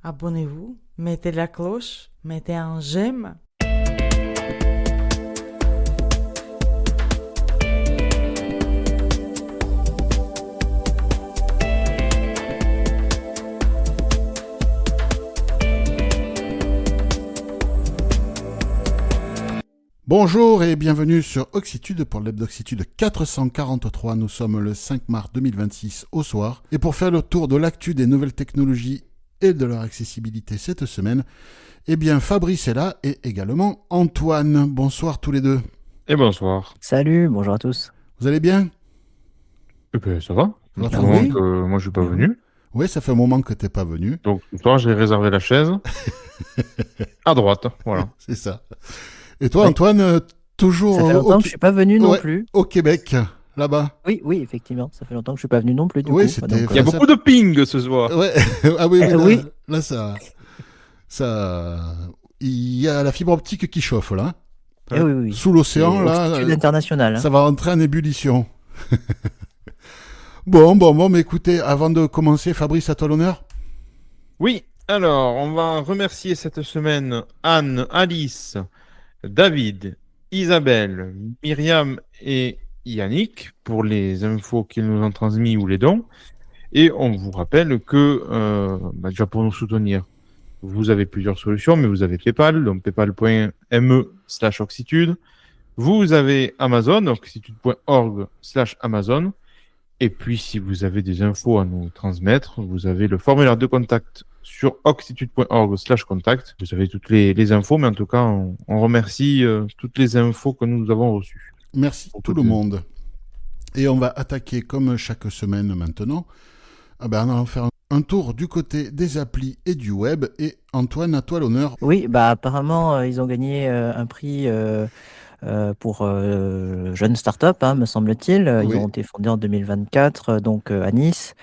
abonnez-vous, mettez la cloche, mettez un j'aime. Bonjour et bienvenue sur Oxitude pour l'Hebdoxitude 443. Nous sommes le 5 mars 2026 au soir. Et pour faire le tour de l'actu des nouvelles technologies et de leur accessibilité cette semaine, eh bien Fabrice est là et également Antoine. Bonsoir tous les deux. Et bonsoir. Salut, bonjour à tous. Vous allez bien? Eh ben, ça va. Ça va Ça très fait un bien. moment que moi je suis pas venu. Oui, ça fait un moment que t'es pas venu. Donc ce soir j'ai réservé la chaise à droite. Voilà. C'est ça. Et toi Oui. Antoine, toujours Ça fait longtemps que je suis pas venu non Ouais. plus. au Québec, là-bas? Oui, effectivement, ça fait longtemps que je suis pas venu non plus du Oui, coup. c'était- Donc, Il y a ça- beaucoup de ping ce soir. Ouais. Ah oui, là, oui. là, ça, il y a la fibre optique qui chauffe là. oui. Sous l'océan C'est là, Oxitude internationale. ça va rentrer en ébullition. Bon, mais écoutez, avant de commencer, Fabrice, à toi l'honneur. Oui. Alors on va remercier cette semaine Anne, Alice, David, Isabelle, Myriam et Yannick pour les infos qu'ils nous ont transmis ou les dons. Et on vous rappelle que déjà pour nous soutenir, vous avez plusieurs solutions, mais vous avez PayPal, donc paypal.me/oxitude. Vous avez Amazon, oxitude.org/Amazon. Et puis, si vous avez des infos à nous transmettre, vous avez le formulaire de contact sur oxitude.org/contact. Vous avez toutes les infos, mais en tout cas, on remercie toutes les infos que nous avons reçues. Merci Pour tout toutes le les- monde. Et on va attaquer comme chaque semaine maintenant. On va faire un tour du côté des applis et du web. Et Antoine, à toi l'honneur. Oui, bah apparemment ils ont gagné un prix pour jeunes startup, me semble-t-il. Ils Oui. ont été fondés en 2024, donc à Nice.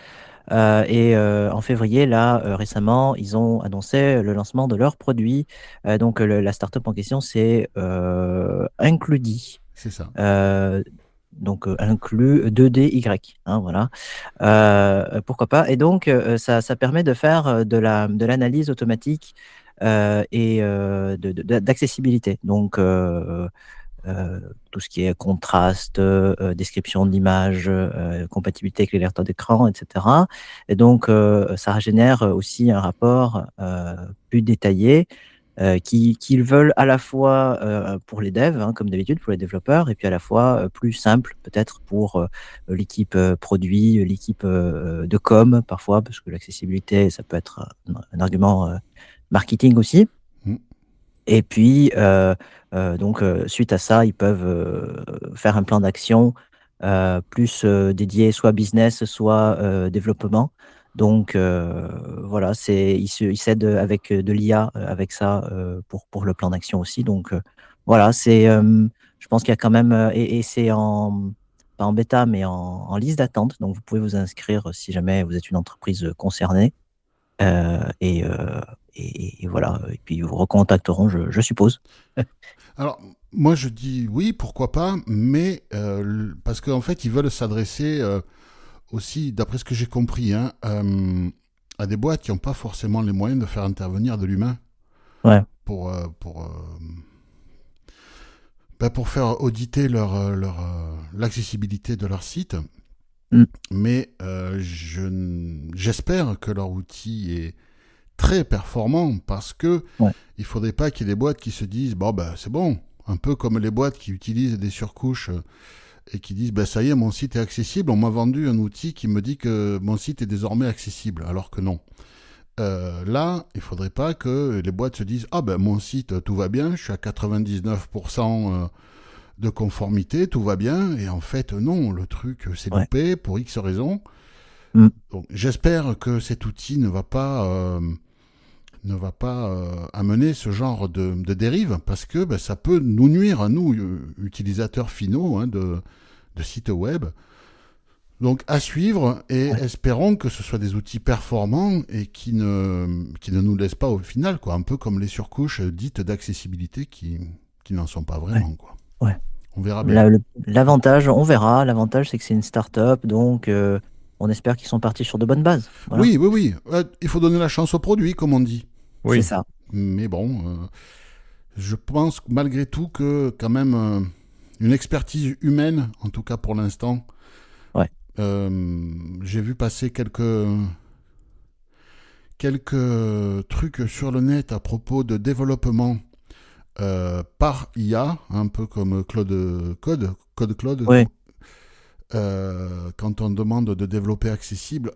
Et en février, là, récemment, ils ont annoncé le lancement de leur produit. Donc la startup en question, c'est Includi. C'est ça. Donc inclus 2DY, voilà. Pourquoi pas. Et donc ça permet de faire de l'analyse automatique et d'accessibilité. Donc tout ce qui est contraste, description de l'image, compatibilité avec les lecteurs d'écran, etc. Et donc ça génère aussi un rapport plus détaillé qu'ils veulent à la fois pour les devs, comme d'habitude, pour les développeurs, et puis à la fois plus simple, peut-être pour l'équipe produit, l'équipe de com, parfois, parce que l'accessibilité, ça peut être un argument marketing aussi. Mm. Et puis, donc, suite à ça, ils peuvent faire un plan d'action plus dédié soit business, soit développement. Donc voilà, ils s'aident avec de l'IA avec ça pour le plan d'action aussi. Donc voilà, je pense qu'il y a quand même, et c'est pas en bêta, mais en liste d'attente. Donc vous pouvez vous inscrire si jamais vous êtes une entreprise concernée. Et voilà, et puis ils vous recontacteront, je suppose. Alors, moi je dis oui, pourquoi pas, mais parce qu'en fait, ils veulent s'adresser aussi, d'après ce que j'ai compris, à des boîtes qui n'ont pas forcément les moyens de faire intervenir de l'humain Ouais. pour faire auditer l'accessibilité de leur site. Mm. Mais j'espère que leur outil est très performant parce que il faudrait pas qu'il y ait des boîtes qui se disent c'est bon, un peu comme les boîtes qui utilisent des surcouches et qui disent ça y est, mon site est accessible, on m'a vendu un outil qui me dit que mon site est désormais accessible, alors que non. Là, il faudrait pas que les boîtes se disent mon site tout va bien, je suis à 99% de conformité, tout va bien, et en fait non, le truc s'est loupé pour X raisons. Mm. Donc j'espère que cet outil ne va pas amener ce genre de dérive, parce que ça peut nous nuire à nous, utilisateurs finaux de sites web. Donc à suivre, et espérons que ce soit des outils performants et qui ne nous laissent pas au final, un peu comme les surcouches dites d'accessibilité qui n'en sont pas vraiment. Ouais. On verra bien. L'avantage, on verra. L'avantage, c'est que c'est une start-up, donc on espère qu'ils sont partis sur de bonnes bases. Voilà. Oui. Il faut donner la chance au produit, comme on dit. Oui. C'est ça. Mais bon, je pense malgré tout que quand même une expertise humaine, en tout cas pour l'instant, Ouais. j'ai vu passer quelques trucs sur le net à propos de développement par IA, un peu comme Claude Claude. Ouais. Quand on demande de développer accessible,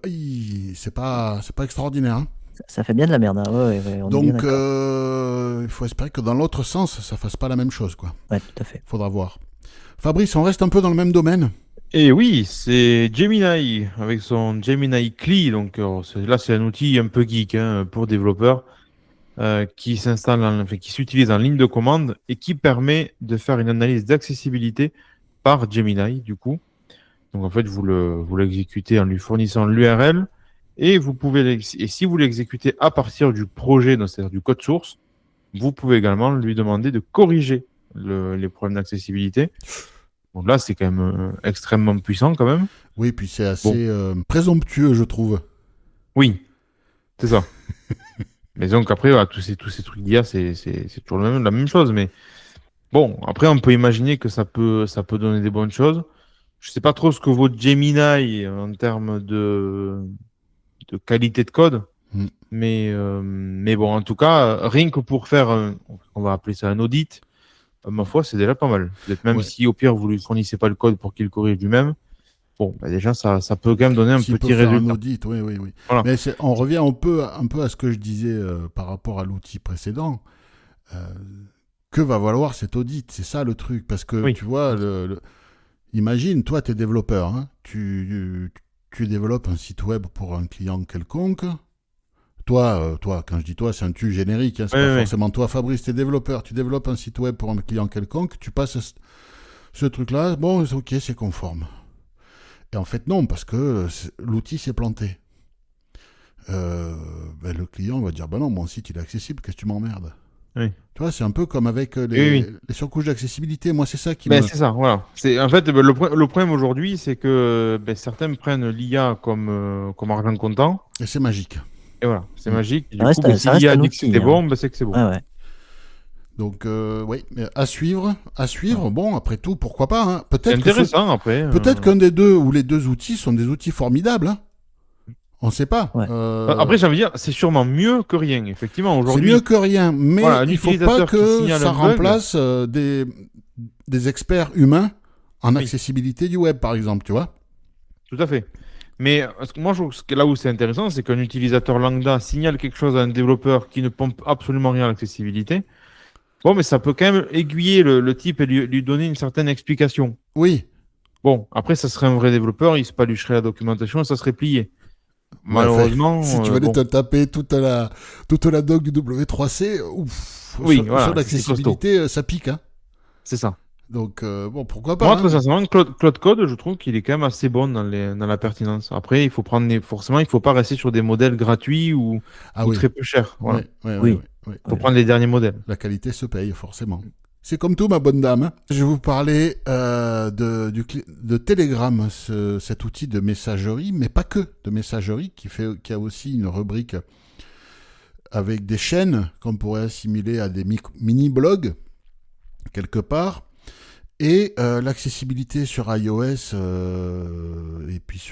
c'est pas extraordinaire. Hein. Ça fait bien de la merde. Hein. Ouais, on est bien Donc, d'accord. il faut espérer que dans l'autre sens, ça fasse pas la même chose, quoi. Ouais, tout à fait. Faudra voir. Fabrice, on reste un peu dans le même domaine. Et oui, c'est Gemini avec son Gemini CLI. Donc là, c'est un outil un peu geek pour développeurs qui qui s'utilise en ligne de commande et qui permet de faire une analyse d'accessibilité par Gemini, du coup. Donc en fait, vous l'exécutez en lui fournissant l'URL et et si vous l'exécutez à partir du projet, donc c'est-à-dire du code source, vous pouvez également lui demander de corriger les problèmes d'accessibilité. Donc là, c'est quand même extrêmement puissant quand même. Oui, puis c'est assez présomptueux, je trouve. Oui, c'est ça. Mais donc après, voilà, tous ces trucs d'IA, c'est toujours la même chose. Mais bon, après, on peut imaginer que ça peut donner des bonnes choses. Je sais pas trop ce que vaut Gemini en termes de qualité de code. Mm. Mais bon, en tout cas, rien que pour faire, on va appeler ça un audit, ma foi, c'est déjà pas mal. Peut-être même Ouais. si au pire, vous lui fournissez pas le code pour qu'il corrige lui-même, bon, bah déjà, ça peut quand même donner un S'il petit peut faire résultat. un audit, oui. Voilà. Mais on revient un peu à ce que je disais par rapport à l'outil précédent. Que va valoir cet audit? C'est ça le truc. Parce que, Oui. tu vois, imagine, toi, tu es développeur. Hein, tu développes un site web pour un client quelconque. Toi, quand je dis toi, c'est un tu générique. Hein, c'est pas forcément toi, Fabrice, tu es développeur. Tu développes un site web pour un client quelconque. Tu passes ce truc-là. Bon, ok, c'est conforme. Et en fait, non, parce que l'outil s'est planté. Le client va dire, non, mon site, il est accessible, qu'est-ce que tu m'emmerdes? Oui. Tu vois, c'est un peu comme avec les surcouches d'accessibilité. Moi, c'est ça qui C'est ça, voilà. En fait, le problème aujourd'hui, c'est que certains prennent l'IA comme argent comptant. Et c'est magique. Et voilà, c'est magique. Du Ça coup, reste si l'IA un dit que outil, c'était hein. bon, c'est que c'est bon. Ouais. Donc, oui, à suivre. Bon, après tout, pourquoi pas. Hein. C'est intéressant, après. Peut-être qu'un des deux ou les deux outils sont des outils formidables. Hein. On ne sait pas. Ouais. Après, j'ai envie de dire, c'est sûrement mieux que rien. Effectivement, C'est aujourd'hui. mieux que rien, mais Voilà, il ne faut pas que ça remplace des experts humains en accessibilité du web, par exemple, tu vois. Tout à fait. Mais moi, je trouve que là où c'est intéressant, c'est qu'un utilisateur lambda signale quelque chose à un développeur qui ne pompe absolument rien à l'accessibilité. Bon, mais ça peut quand même aiguiller le type et lui donner une certaine explication. Oui. Bon, après, ça serait un vrai développeur, il se palucherait la documentation et ça serait plié. Malheureusement. Si tu allais te taper toute la doc du W3C, sur l'accessibilité, ça pique. Hein. C'est ça. Donc, pourquoi pas. Moi, très sincèrement, Claude Code, je trouve qu'il est quand même assez bon dans la pertinence. Après, il faut forcément, il ne faut pas rester sur des modèles gratuits ou très peu chers. Voilà. Oui. Il faut prendre les derniers modèles. La qualité se paye, forcément. C'est comme tout, ma bonne dame. Je vais vous parler de Telegram, cet outil de messagerie, mais pas que de messagerie, qui a aussi une rubrique avec des chaînes qu'on pourrait assimiler à des mini-blogs, quelque part. Et l'accessibilité sur iOS et puis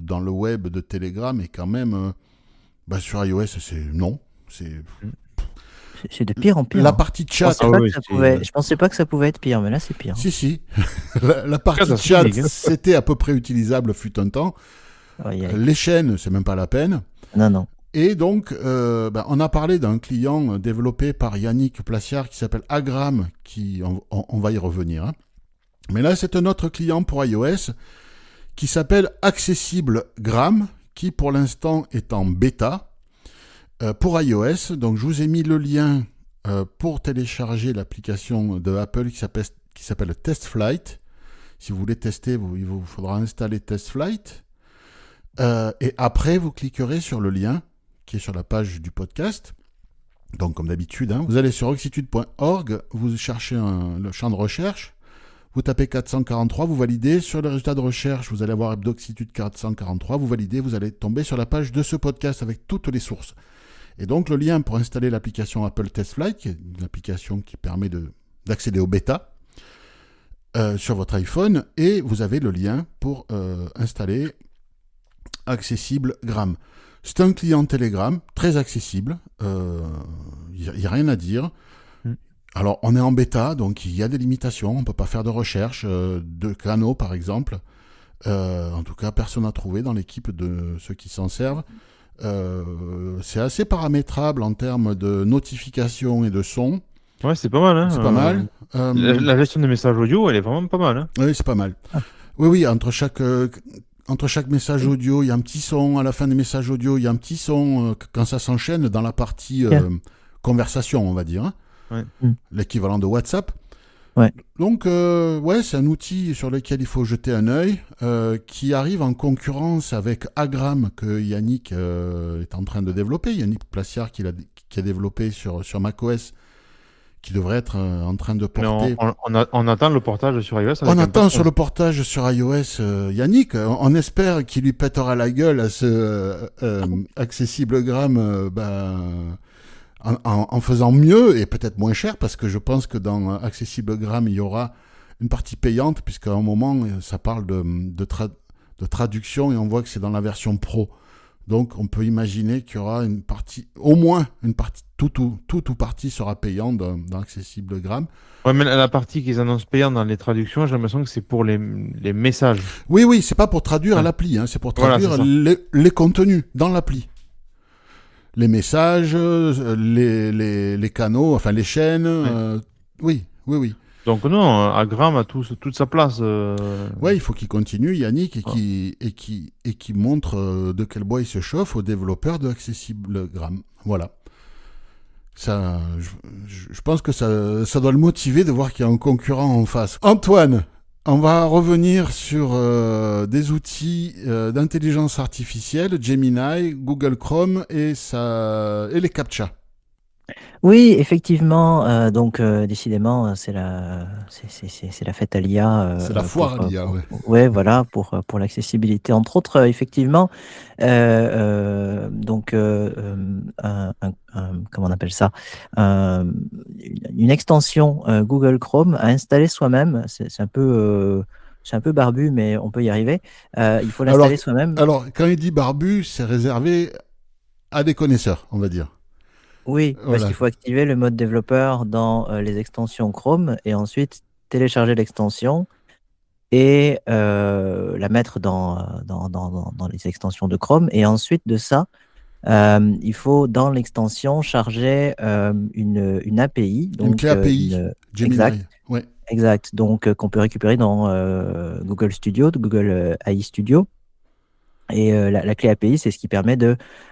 dans le web de Telegram est quand même... sur iOS, c'est de pire en pire. La partie chat... Je pensais pas que ça pouvait être pire, mais là c'est pire. Si. la partie chat, c'était à peu près utilisable fut un temps. Les chaînes, c'est même pas la peine. Non. Et donc, on a parlé d'un client développé par Yannick Placiard qui s'appelle Agram, on va y revenir. Hein. Mais là, c'est un autre client pour iOS qui s'appelle AccessibleGram, qui pour l'instant est en bêta pour iOS. Donc, je vous ai mis le lien pour télécharger l'application de Apple qui s'appelle TestFlight. Si vous voulez tester, il vous faudra installer TestFlight. Et après, vous cliquerez sur le lien qui est sur la page du podcast. Donc, comme d'habitude, vous allez sur oxitude.org, vous cherchez le champ de recherche, Vous tapez 443, vous validez. Sur le résultat de recherche, vous allez avoir Hebdoxitude 443. Vous validez, vous allez tomber sur la page de ce podcast avec toutes les sources. Et donc, le lien pour installer l'application Apple TestFlight, qui est une application qui permet d'accéder au bêta sur votre iPhone. Et vous avez le lien pour installer AccessibleGram. C'est un client Telegram très accessible. Il n'y a rien à dire. Alors, on est en bêta, donc il y a des limitations. On ne peut pas faire de recherche de canaux, par exemple. En tout cas, personne n'a trouvé dans l'équipe de ceux qui s'en servent. C'est assez paramétrable en termes de notification et de son. Ouais, c'est pas mal. Hein, c'est pas mal. La gestion des messages audio, elle est vraiment pas mal. Hein. Oui, c'est pas mal. Oui, entre chaque message audio, il y a un petit son. À la fin des messages audio, il y a un petit son quand ça s'enchaîne dans la partie conversation, on va dire. Hein. Ouais. L'équivalent de WhatsApp. Ouais. Donc, c'est un outil sur lequel il faut jeter un œil, qui arrive en concurrence avec Agram que Yannick est en train de développer. Yannick Placiard qui a développé sur macOS, qui devrait être en train de porter. On attend le portage sur iOS. On attend sur le portage sur iOS, Yannick. On espère qu'il lui pètera la gueule à ce AccessibleGram. En faisant mieux et peut-être moins cher, parce que je pense que dans AccessibleGram, il y aura une partie payante, puisqu'à un moment, ça parle de traduction et on voit que c'est dans la version pro. Donc, on peut imaginer qu'il y aura une partie, au moins une partie, tout partie sera payant dans AccessibleGram. Ouais, mais la partie qu'ils annoncent payante dans les traductions, j'ai l'impression que c'est pour les messages. Oui, c'est pas pour traduire à l'appli, hein, c'est pour traduire les contenus dans l'appli. Les messages, les canaux, enfin les chaînes, oui. Donc non, Agram a toute sa place. Ouais, il faut qu'il continue, Yannick, et qui montre de quel bois il se chauffe aux développeurs de AccessibleGram. Voilà. Ça, je pense que ça doit le motiver de voir qu'il y a un concurrent en face. Antoine, on va revenir sur des outils d'intelligence artificielle, Gemini, Google Chrome et les CAPTCHA. Oui, effectivement. Donc, décidément, c'est la fête à l'IA. C'est la foire à l'IA, ouais. Ouais, voilà, pour l'accessibilité. Entre autres, effectivement, donc, comment on appelle ça? Une extension Google Chrome à installer soi-même. C'est un peu barbu, mais on peut y arriver. Il faut l'installer soi-même. Alors, quand il dit barbu, c'est réservé à des connaisseurs, on va dire. Oui, parce qu'il faut activer le mode développeur dans les extensions Chrome et ensuite télécharger l'extension et la mettre dans les extensions de Chrome. Et ensuite de ça, il faut dans l'extension charger une API. Donc, une clé API, Gemini. Exact. Donc, qu'on peut récupérer dans Google Studio, Google AI Studio. Et la clé API, c'est ce qui permet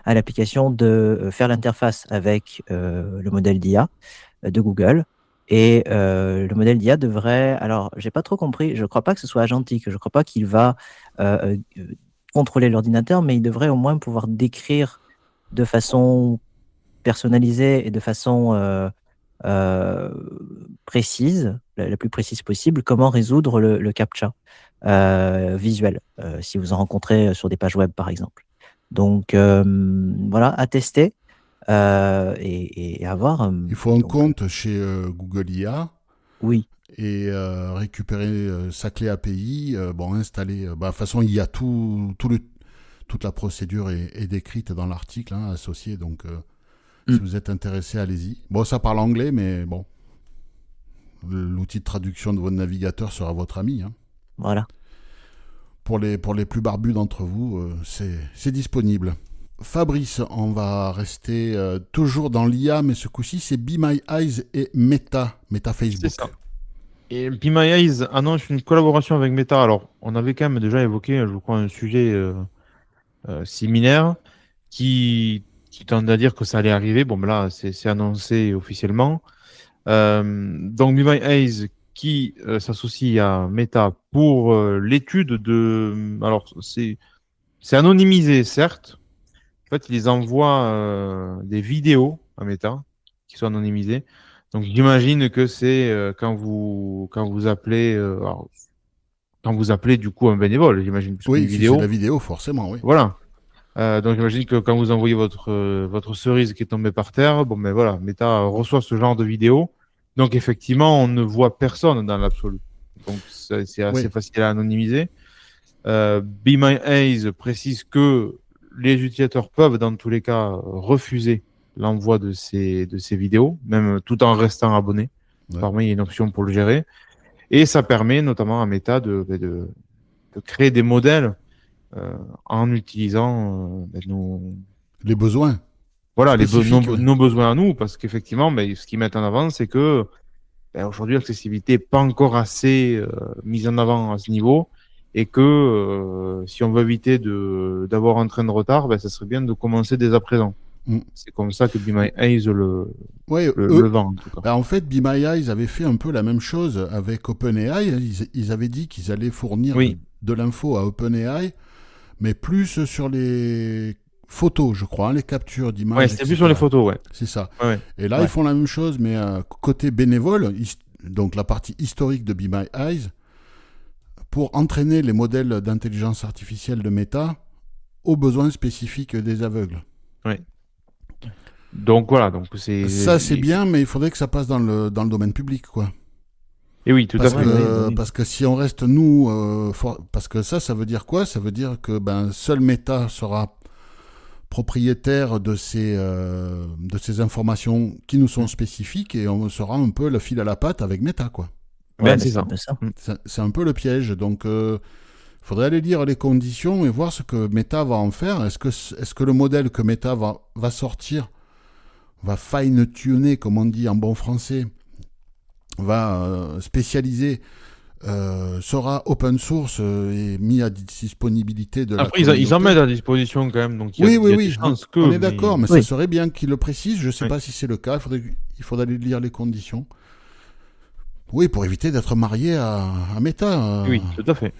à l'application de faire l'interface avec le modèle d'IA de Google. Et le modèle d'IA devrait... Alors, j'ai pas trop compris. Je ne crois pas que ce soit agentique. Je ne crois pas qu'il va contrôler l'ordinateur, mais il devrait au moins pouvoir décrire de façon personnalisée et de façon précise, la plus précise possible, comment résoudre le CAPTCHA visuel, si vous en rencontrez sur des pages web, par exemple. Donc, voilà, à tester et à voir. Il faut un compte chez Google IA. Oui. Et récupérer sa clé API, installer... de toute façon, il y a toute la procédure est décrite dans l'article associé, donc... Si vous êtes intéressé, allez-y. Bon, ça parle anglais, mais bon. L'outil de traduction de votre navigateur sera votre ami. Hein. Voilà. Pour les plus barbus d'entre vous, c'est disponible. Fabrice, on va rester toujours dans l'IA, mais ce coup-ci, c'est Be My Eyes et Meta Facebook. C'est ça. Et Be My Eyes annonce une collaboration avec Meta. Alors, on avait quand même déjà évoqué, je crois, un sujet similaire qui tendait à dire que ça allait arriver. Bon, là, c'est annoncé officiellement. Donc, Be My Eyes qui s'associe à Meta pour l'étude de... Alors, c'est anonymisé, certes. En fait, ils envoient des vidéos à Meta qui sont anonymisées Donc j'imagine que c'est quand vous appelez quand vous appelez du coup un bénévole, j'imagine, puisqu'une Oui, si c'est vidéo. la vidéo, forcément, oui. Voilà. Donc j'imagine que quand vous envoyez votre cerise qui est tombée par terre, bon ben voilà, Meta reçoit ce genre de vidéo. Donc effectivement, on ne voit personne dans l'absolu. Donc c'est assez Oui. facile à anonymiser. Be My Eyes précise que les utilisateurs peuvent dans tous les cas refuser l'envoi de ces vidéos, même tout en restant abonnés. Ouais. Apparemment, il y a une option pour le gérer. Et ça permet notamment à Meta de créer des modèles en utilisant Les besoins voilà, spécifiques. Ouais. nos besoins à nous, parce qu'effectivement, ce qu'ils mettent en avant, c'est que aujourd'hui, l'accessibilité n'est pas encore assez mise en avant à ce niveau, et que si on veut éviter d'avoir un train de retard, ça serait bien de commencer dès à présent. Mm. C'est comme ça que Be My Eyes Ouais, le vend, en tout cas. En fait, Be My Eyes avait fait un peu la même chose avec OpenAI. Ils avaient dit qu'ils allaient fournir Oui. de l'info à OpenAI, mais plus sur les photos, je crois, hein, les captures d'images. Ouais, c'était plus sur les photos, ouais. C'est ça. Ouais. Et là, Ouais. ils font la même chose, mais côté bénévole, donc la partie historique de Be My Eyes, pour entraîner les modèles d'intelligence artificielle de Meta aux besoins spécifiques des aveugles. Ouais. Donc voilà, donc c'est Ça, c'est bien, mais il faudrait que ça passe dans le domaine public, quoi. Et oui, tout Parce à fait. que, Oui. parce que si on reste nous, parce que ça veut dire quoi? Ça veut dire que seul Meta sera propriétaire de ces informations qui nous sont spécifiques et on sera un peu le fil à la patte avec Meta, quoi. Ouais, Ouais, c'est c'est ça. un peu ça. C'est un peu le piège. Donc, faudrait aller lire les conditions et voir ce que Meta va en faire. Est-ce que le modèle que Meta va sortir va fine-tuner, comme on dit en bon français, va spécialiser, sera open source et mis à disponibilité de Après, la communauté. ils en mettent à disposition quand même, donc il y a des chances que... on est d'accord, mais Oui. ça serait bien qu'ils le précisent. Je ne sais Oui. pas si c'est le cas. Il faudrait aller lire les conditions. Oui, pour éviter d'être marié à Meta. Oui, tout à fait.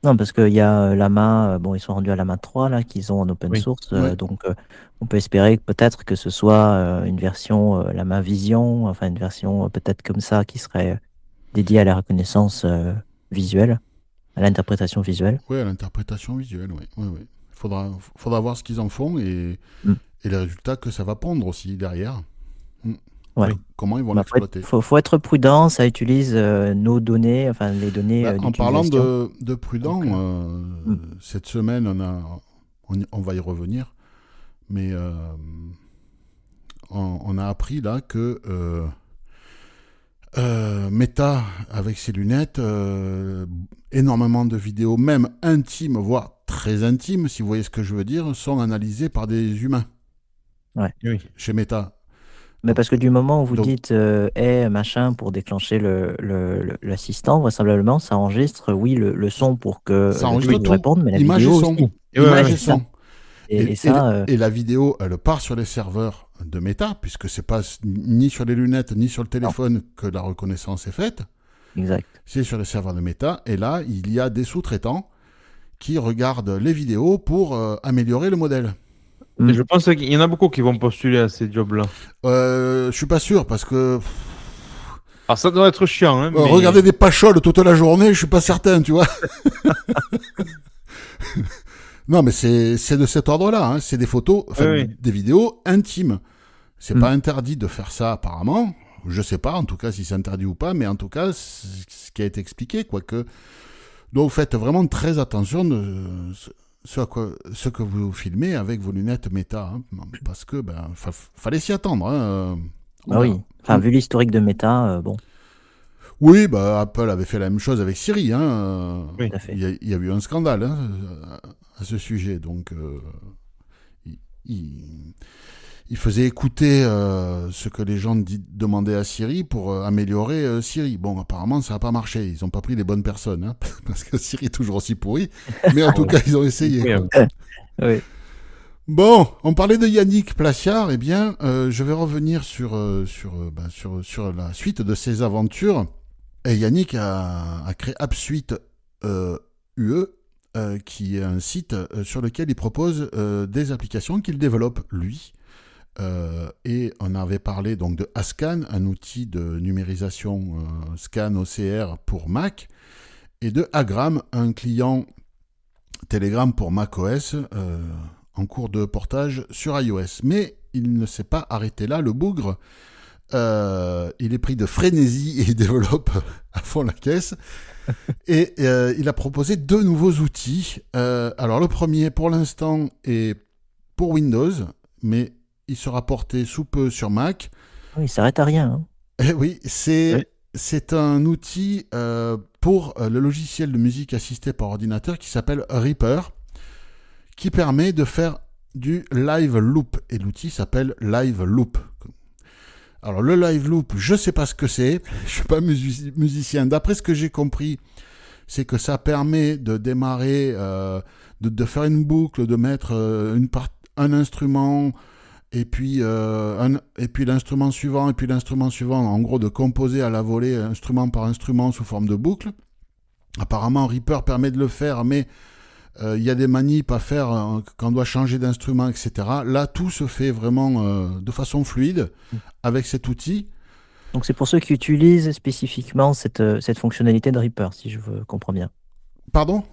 Non, parce qu'il y a Lama, bon, ils sont rendus à Lama 3, là, qu'ils ont en open Oui. source. Ouais. Donc, on peut espérer peut-être que ce soit une version Lama Vision, enfin, une version peut-être comme ça, qui serait dédiée à la reconnaissance visuelle, à l'interprétation visuelle. Oui, à l'interprétation visuelle, oui. Oui. Faudra voir ce qu'ils en font et les résultats que ça va pondre aussi derrière. Ouais. Comment ils vont Bah, l'exploiter. faut être prudent, ça utilise nos données, enfin les données En parlant d'utilisation. de prudent, cette semaine, on va y revenir, mais on a appris là que Meta, avec ses lunettes, énormément de vidéos, même intimes, voire très intimes, si vous voyez ce que je veux dire, sont analysées par des humains. Ouais. Oui. Chez Meta. Mais parce que du moment où vous donc- dites machin pour déclencher l'assistant, vraisemblablement, ça enregistre, oui, le son pour que Ça le enregistre truc tout. réponde, mais la Image vidéo et son. aussi. Et ouais, Image ouais, et son. Et ça, Et la vidéo, elle part sur les serveurs de Meta, puisque c'est pas ni sur les lunettes ni sur le téléphone que la reconnaissance est faite. exact. C'est sur les serveurs de Meta. Et là, il y a des sous-traitants qui regardent les vidéos pour améliorer le modèle. Et je pense qu'il y en a beaucoup qui vont postuler à ces jobs-là. Je suis pas sûr parce que Alors ça doit être chiant, hein, mais... regarder des pacholes toute la journée, je suis pas certain, tu vois. Non, mais c'est de cet ordre-là. Hein. C'est des photos, Oui. des vidéos intimes. C'est pas interdit de faire ça apparemment. Je sais pas, en tout cas, si c'est interdit ou pas, mais en tout cas, c'est ce qui a été expliqué, quoique. Donc, faites vraiment très attention de ce que vous filmez avec vos lunettes Meta, hein, parce que fallait s'y attendre. Hein. Ah oui. Enfin, vu l'historique de Meta, bon. Oui, Apple avait fait la même chose avec Siri. Hein. Oui. Tout à fait. Il y a eu un scandale hein, à ce sujet. Donc, il faisait écouter ce que les gens demandaient à Siri pour améliorer Siri. Bon, apparemment, ça n'a pas marché. Ils n'ont pas pris les bonnes personnes, hein, parce que Siri est toujours aussi pourri. Mais en tout cas, ils ont essayé. Oui, Quoi. Oui. Bon, on parlait de Yannick Plassiard. Eh bien, je vais revenir sur la suite de ses aventures. Et Yannick a créé AppSuite UE, qui est un site sur lequel il propose des applications qu'il développe, lui, Et on avait parlé donc de Ascan, un outil de numérisation scan OCR pour Mac, et de Agram, un client Telegram pour macOS en cours de portage sur iOS. Mais il ne s'est pas arrêté là, le bougre. Il est pris de frénésie et il développe à fond la caisse. Et il a proposé 2 nouveaux outils. Alors le premier, pour l'instant, est pour Windows, mais il sera porté sous peu sur Mac. Oui, il s'arrête à rien. Hein. Et oui, c'est un outil pour le logiciel de musique assisté par ordinateur qui s'appelle Reaper, qui permet de faire du live loop. Et l'outil s'appelle Live Loop. Alors le live loop, je ne sais pas ce que c'est, je ne suis pas musicien. D'après ce que j'ai compris, c'est que ça permet de démarrer, de faire une boucle, de mettre un instrument, et puis l'instrument suivant, et puis l'instrument suivant, en gros de composer à la volée instrument par instrument sous forme de boucle. Apparemment Reaper permet de le faire, mais il y a des manips à faire quand on doit changer d'instrument, etc. Là, tout se fait vraiment de façon fluide avec cet outil. Donc c'est pour ceux qui utilisent spécifiquement cette fonctionnalité de Reaper, si je comprends bien. Pardon ?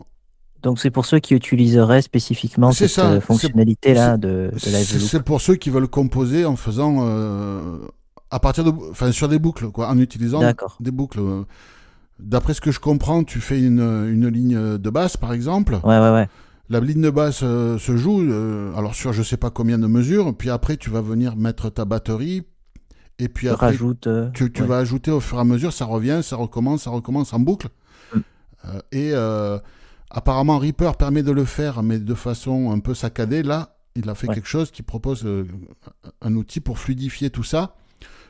Donc c'est pour ceux qui utiliseraient spécifiquement cette fonctionnalité-là de Live Loop. C'est pour ceux qui veulent composer en faisant sur des boucles, quoi, en utilisant des boucles. D'après ce que je comprends, tu fais une ligne de basse, par exemple. Ouais. La ligne de basse se joue, alors sur je sais pas combien de mesures, puis après tu vas venir mettre ta batterie, et puis après tu vas ajouter au fur et à mesure, ça revient, ça recommence en boucle. Et apparemment Reaper permet de le faire, mais de façon un peu saccadée. Là, il a fait quelque chose qui propose un outil pour fluidifier tout ça.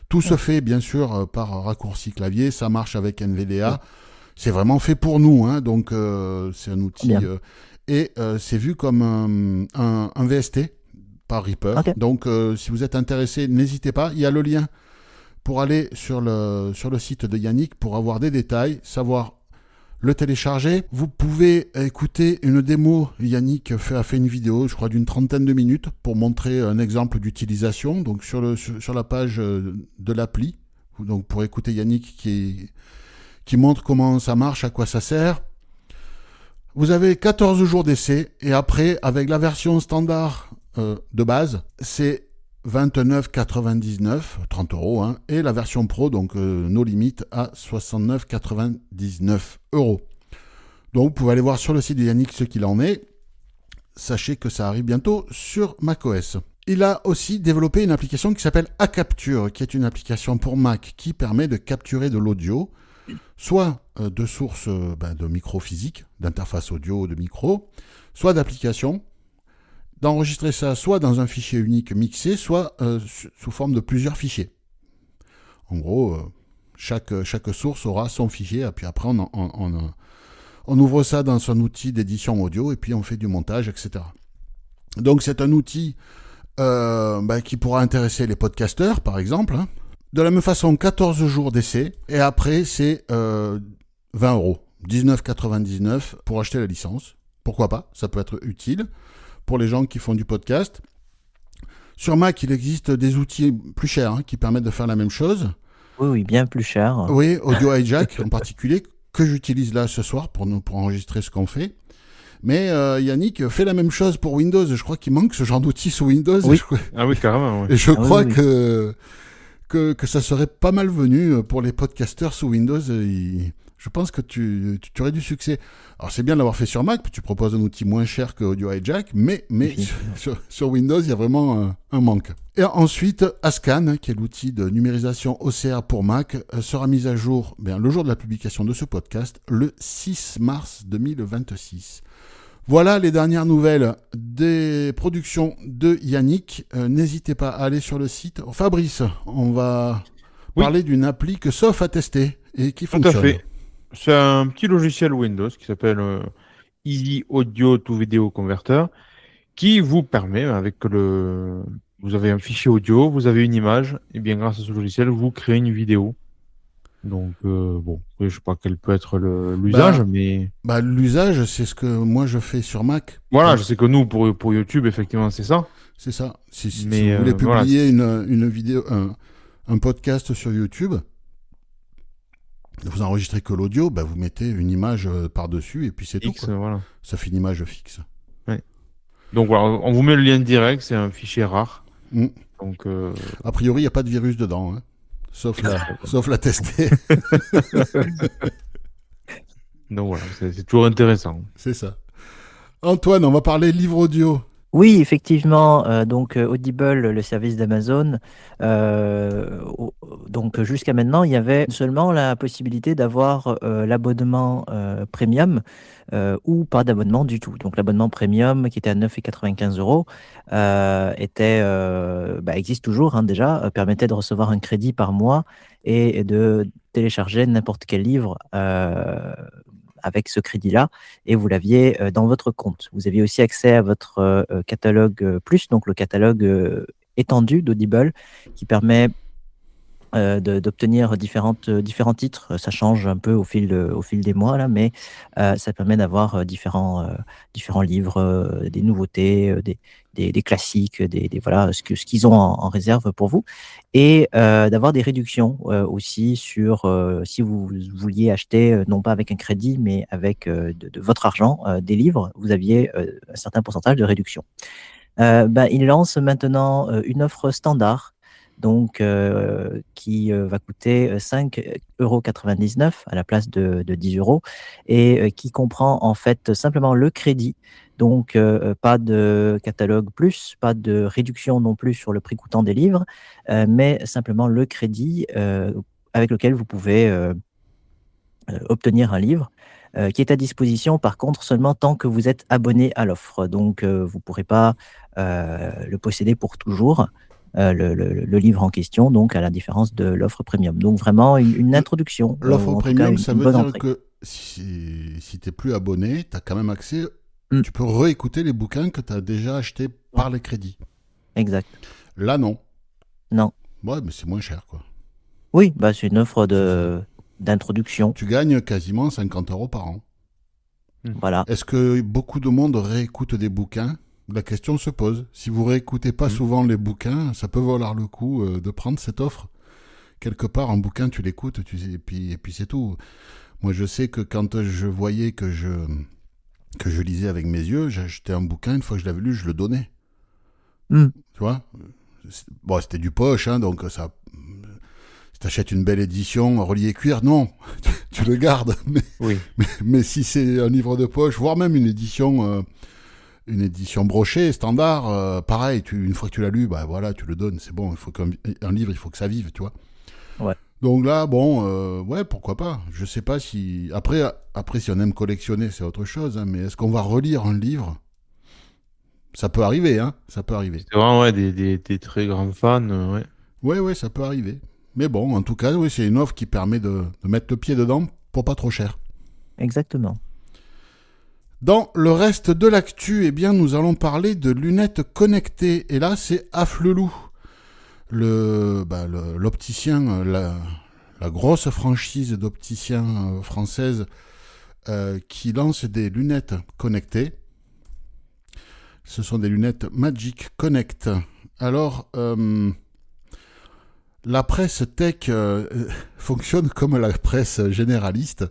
Tout se fait bien sûr par raccourci clavier, ça marche avec NVDA. C'est vraiment fait pour nous, hein, donc c'est un outil et c'est vu comme un VST par Reaper. Donc si vous êtes intéressé, n'hésitez pas, il y a le lien pour aller sur le site de Yannick pour avoir des détails, savoir le télécharger. Vous pouvez écouter une démo. Yannick a fait une vidéo, je crois, d'une 30aine de minutes pour montrer un exemple d'utilisation. Donc sur la page de l'appli, donc pour écouter Yannick qui montre comment ça marche, à quoi ça sert. Vous avez 14 jours d'essai et après, avec la version standard de base, c'est 29,99, 30 €, hein, et la version pro, donc nos limites, à 69,99 €. Donc vous pouvez aller voir sur le site de Yannick ce qu'il en est. Sachez que ça arrive bientôt sur macOS. Il a aussi développé une application qui s'appelle aCapture, qui est une application pour Mac qui permet de capturer de l'audio, soit de sources de micro physique, d'interface audio de micro, soit d'applications, d'enregistrer ça soit dans un fichier unique mixé, soit sous forme de plusieurs fichiers. En gros, chaque source aura son fichier, et puis après on ouvre ça dans son outil d'édition audio, et puis on fait du montage, etc. Donc c'est un outil qui pourra intéresser les podcasteurs, par exemple. Hein. De la même façon, 14 jours d'essai, et après c'est 20 €, 19,99 pour acheter la licence. Pourquoi pas, ça peut être utile pour les gens qui font du podcast. Sur Mac, il existe des outils plus chers qui permettent de faire la même chose. Oui, bien plus cher. Oui, Audio Hijack en particulier, que j'utilise là ce soir pour enregistrer ce qu'on fait. Mais Yannick fait la même chose pour Windows. Je crois qu'il manque ce genre d'outils sous Windows. Oui. Ah oui, carrément. Oui. Et je crois que ça serait pas mal venu pour les podcasteurs sous Windows. Je pense que tu aurais du succès. Alors c'est bien de l'avoir fait sur Mac, tu proposes un outil moins cher que Audio Hijack, mais sur Windows, il y a vraiment un manque. Et ensuite, Ascan, qui est l'outil de numérisation OCR pour Mac, sera mis à jour le jour de la publication de ce podcast, le 6 mars 2026. Voilà les dernières nouvelles des productions de Yannick. N'hésitez pas à aller sur le site. Fabrice, on va parler d'une appli que Sof a testée et qui fonctionne. Tout à fait. C'est un petit logiciel Windows qui s'appelle Easy Audio to Video Converter qui vous permet, vous avez un fichier audio, vous avez une image, et bien grâce à ce logiciel, vous créez une vidéo. Donc, je ne sais pas quel peut être l'usage, mais... l'usage, c'est ce que moi je fais sur Mac. Voilà, je sais que nous, pour YouTube, effectivement, c'est ça. C'est ça. Si Mais, vous voulez voilà, publier une vidéo, un podcast sur YouTube, vous enregistrez que l'audio, bah, vous mettez une image par-dessus et puis c'est tout. X, Quoi. voilà. Ça fait une image fixe. Donc voilà, on vous met le lien direct, c'est un fichier rare. Mm. Donc, A priori, il n'y a pas de virus dedans, hein. sauf la tester. donc voilà, c'est toujours intéressant. C'est ça. Antoine, on va parler livre audio. Oui, effectivement, donc Audible, le service d'Amazon, donc jusqu'à maintenant, il y avait seulement la possibilité d'avoir l'abonnement premium ou pas d'abonnement du tout. Donc l'abonnement premium qui était à 9,95 €, existe toujours hein, déjà, permettait de recevoir un crédit par mois et de télécharger n'importe quel livre avec ce crédit-là, et vous l'aviez dans votre compte. Vous aviez aussi accès à votre catalogue plus, donc le catalogue étendu d'Audible, qui permet d'obtenir différents titres. Ça change un peu au fil des mois, là, mais ça permet d'avoir différents livres, des nouveautés, des classiques, voilà, ce qu'ils ont en réserve pour vous. Et d'avoir des réductions aussi sur, si vous vouliez acheter, non pas avec un crédit, mais avec de votre argent, des livres, vous aviez un certain pourcentage de réduction. Il lance maintenant une offre standard, donc qui va coûter 5,99 € à la place de 10 € et qui comprend en fait simplement le crédit. Donc pas de catalogue plus, pas de réduction non plus sur le prix coûtant des livres, mais simplement le crédit avec lequel vous pouvez obtenir un livre qui est à disposition par contre seulement tant que vous êtes abonné à l'offre. Donc vous ne pourrez pas le posséder pour toujours. Le livre en question, donc à la différence de l'offre premium. Donc vraiment une introduction. L'offre en tout cas, premium, ça une veut bonne dire entrée. que si tu n'es plus abonné, tu as quand même accès, Mm. tu peux réécouter les bouquins que tu as déjà achetés par les crédits. Exact. Là, non. Non. Ouais, mais c'est moins cher, quoi. Oui, c'est une offre d'introduction. Tu gagnes quasiment 50 € par an. Voilà. Est-ce que beaucoup de monde réécoute des bouquins ? La question se pose. Si vous réécoutez pas souvent les bouquins, ça peut valoir le coup de prendre cette offre. Quelque part, un bouquin, tu l'écoutes, et puis c'est tout. Moi, je sais que quand je voyais que je lisais avec mes yeux, j'achetais un bouquin, une fois que je l'avais lu, je le donnais. Mm. Tu vois ? Bon, c'était du poche, hein, donc ça... Si tu achètes une belle édition reliée cuir, non, tu le gardes. Mais si c'est un livre de poche, voire même une édition brochée, standard, pareil, une fois que tu l'as lu, voilà, tu le donnes, c'est bon. Il faut qu'un livre, il faut que ça vive, tu vois. Ouais. Donc là, bon, ouais, pourquoi pas. Je sais pas si... Après, si on aime collectionner, c'est autre chose, hein, mais est-ce qu'on va relire un livre ? Ça peut arriver, hein, ça peut arriver. C'est vraiment des très grands fans, ouais. Ouais, ça peut arriver. Mais bon, en tout cas, oui, c'est une offre qui permet de mettre le pied dedans pour pas trop cher. Exactement. Dans le reste de l'actu, nous allons parler de lunettes connectées. Et là, c'est Afflelou, l'opticien, la grosse franchise d'opticiens française qui lance des lunettes connectées. Ce sont des lunettes Magic Connect. Alors... la presse tech fonctionne comme la presse généraliste,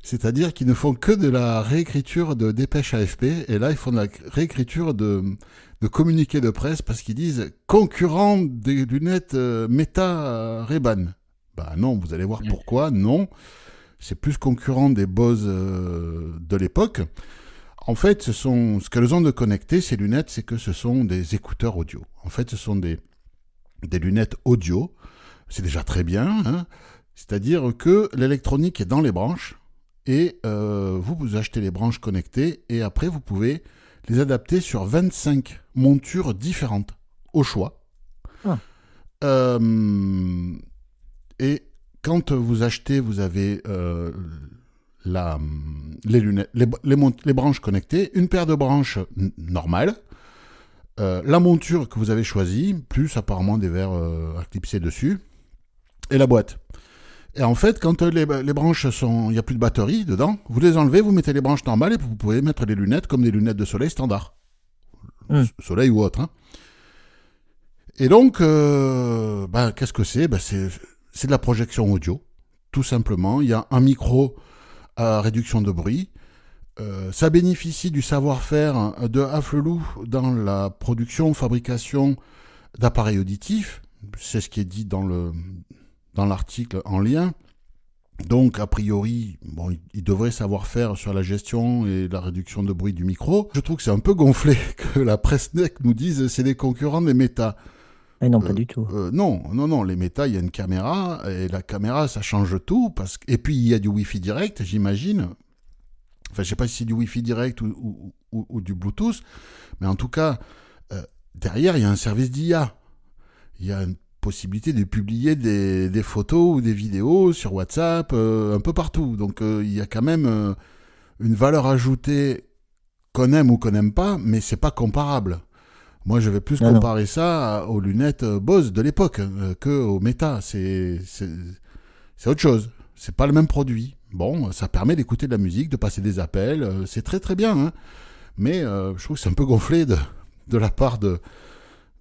c'est-à-dire qu'ils ne font que de la réécriture de dépêches AFP, et là ils font de la réécriture de communiqués de presse parce qu'ils disent concurrent des lunettes Meta Ray-Ban. Non, vous allez voir pourquoi, non, c'est plus concurrent des Bose de l'époque. En fait, ce qu'elles ont de connecté, ces lunettes, c'est que ce sont des écouteurs audio. En fait, ce sont des lunettes audio, c'est déjà très bien, hein. C'est-à-dire que l'électronique est dans les branches et vous achetez les branches connectées et après vous pouvez les adapter sur 25 montures différentes au choix. Et quand vous achetez, vous avez les lunettes, les branches connectées, une paire de branches normales, la monture que vous avez choisie, plus apparemment des verres à clipser dessus, et la boîte. Et en fait, quand les branches il n'y a plus de batterie dedans, vous les enlevez, vous mettez les branches normales et vous pouvez mettre les lunettes comme des lunettes de soleil standard. Soleil ou autre. Hein. Et donc, qu'est-ce que c'est? C'est de la projection audio, tout simplement. Il y a un micro à réduction de bruit. Ça bénéficie du savoir-faire de Afflelou dans la production, fabrication d'appareils auditifs. C'est ce qui est dit dans l'article en lien. Donc, a priori, il devrait savoir faire sur la gestion et la réduction de bruit du micro. Je trouve que c'est un peu gonflé que la Pressnec nous dise c'est des concurrents des Meta. Non, pas du tout. Non, les Meta, il y a une caméra, et la caméra, ça change tout. Et puis, il y a du Wi-Fi direct, j'imagine. Enfin, je sais pas si c'est du Wi-Fi direct ou du Bluetooth, mais en tout cas, derrière, il y a un service d'IA. Il y a une possibilité de publier des photos ou des vidéos sur WhatsApp, un peu partout. Donc, il y a quand même une valeur ajoutée qu'on aime ou qu'on n'aime pas, mais c'est pas comparable. Moi, je vais plus comparer ça aux lunettes Bose de l'époque qu'aux Meta. C'est autre chose. C'est pas le même produit. Bon, ça permet d'écouter de la musique, de passer des appels. C'est très très bien. Hein. Mais je trouve que c'est un peu gonflé de la part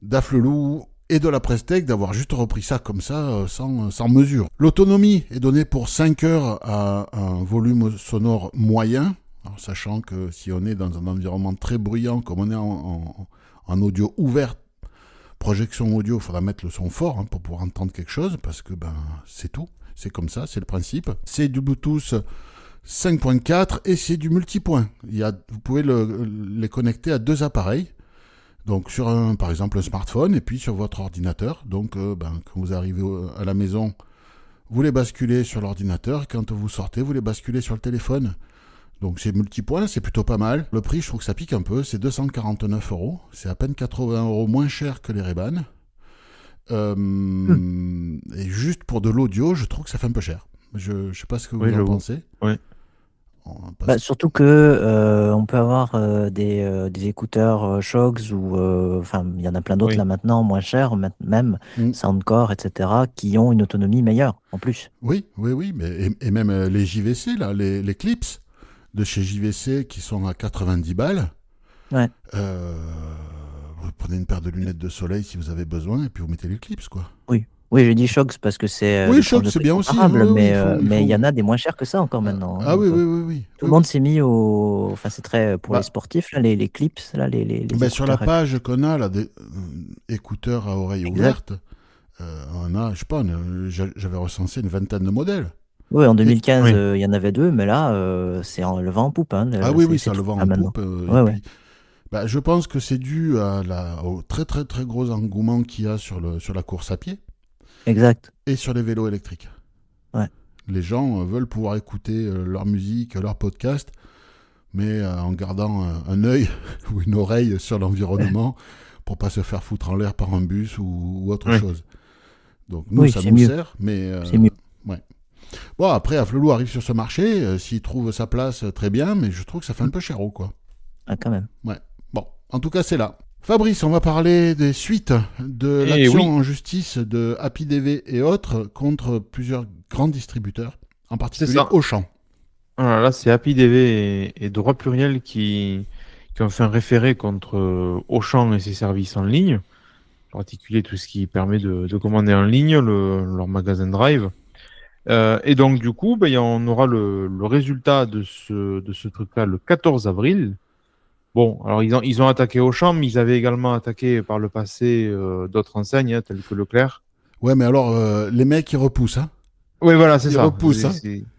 d'Afflelou et de la Prestec d'avoir juste repris ça comme ça, sans mesure. L'autonomie est donnée pour 5 heures à un volume sonore moyen. Alors, sachant que si on est dans un environnement très bruyant, comme on est en audio ouvert, projection audio, il faudra mettre le son fort pour pouvoir entendre quelque chose, parce que c'est tout. C'est comme ça, c'est le principe. C'est du Bluetooth 5.4 et c'est du multipoint. Vous pouvez les connecter à 2 appareils. Donc sur par exemple un smartphone et puis sur votre ordinateur. Donc quand vous arrivez à la maison, vous les basculez sur l'ordinateur. Quand vous sortez, vous les basculez sur le téléphone. Donc c'est multipoint, c'est plutôt pas mal. Le prix, je trouve que ça pique un peu, c'est 249 €. C'est à peine 80 € moins cher que les Ray-Ban. Et juste pour de l'audio, je trouve que ça fait un peu cher. Je sais pas ce que vous en pensez. Oui. Surtout que on peut avoir des écouteurs Shoggs ou il y en a plein d'autres là maintenant, moins chers, même Soundcore, etc., qui ont une autonomie meilleure en plus. Oui, mais et même les JVC, là, les clips de chez JVC qui sont à 90 balles. Ouais. Vous prenez une paire de lunettes de soleil si vous avez besoin et puis vous mettez les clips, quoi. Oui, j'ai dit Shoggs parce que c'est Shoggs, c'est bien aussi. Mais il y en a des moins chers que ça encore maintenant. Oui. Tout le monde s'est mis au... Enfin, c'est très... Pour les sportifs, là, les clips, là, les sur la page qu'on a, là, des écouteurs à oreille ouverte, on a, je sais pas, j'avais recensé une vingtaine de modèles. Oui, en 2015, il y en avait 2, mais là, c'est en le vent en poupe. Hein, c'est le vent en poupe. Puis, je pense que c'est dû au très très très gros engouement qu'il y a sur la course à pied. Exact. Et sur les vélos électriques. Ouais. Les gens veulent pouvoir écouter leur musique, leur podcast, mais en gardant un œil ou une oreille sur l'environnement pour pas se faire foutre en l'air par un bus ou autre chose. Donc nous, ça nous sert, mais... c'est mieux. Ouais. Bon, après, Afflelou arrive sur ce marché, s'il trouve sa place, très bien, mais je trouve que ça fait un peu cher, quoi. Ah, quand même. Ouais. Bon, en tout cas, c'est là. Fabrice, on va parler des suites de l'action en justice de HappyDV et autres contre plusieurs grands distributeurs, en particulier Auchan. Alors là, c'est HappyDV et Droit Pluriel qui ont fait un référé contre Auchan et ses services en ligne, en particulier tout ce qui permet de commander en ligne, leur magasin Drive. Et donc, du coup, on aura le résultat de ce truc-là le 14 avril. Bon, alors ils ont attaqué Auchan, mais ils avaient également attaqué par le passé d'autres enseignes, telles que Leclerc. Ouais, mais alors, les mecs, ils repoussent, hein. Oui, voilà, c'est ça. Ils repoussent, hein.